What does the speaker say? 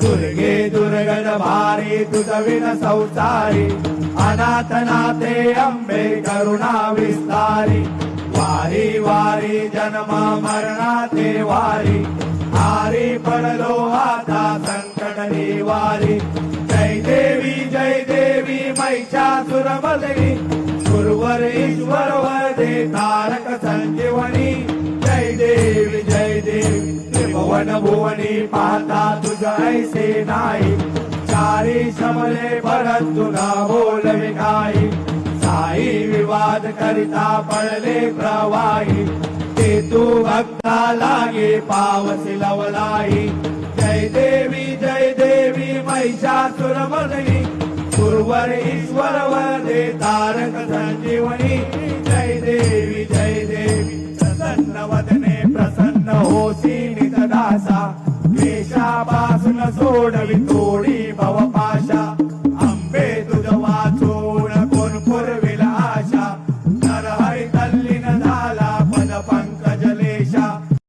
दुर्गे दुर्गद भारी तुझविन संसारी अनाथनाथे अंबे करुणा विस्तारी वारी वारी जन्म मरणाते वारी हारी पडलो आता संकट निवारी जय देवी महिषासुरमर्दिनी गुरुवर ईश्वर वरदे तारक संजीवनी जय देवी त्रिभुवन भुवनी पाहता तुझ ऐसे नाही चारी शमले परंतु न बोलवे काही साई विवाद करिता पडले प्रवाही ते तू भक्ता लागे पावसी लवलाई जय देवी महिषासुरमर्दिनी गुरुवर ईश्वर वरदे तारक संजीवनी जय देवी प्रसन्न वदने प्रसन्न होसी नितदासा वेशापासून सोडवी तोडी भवपा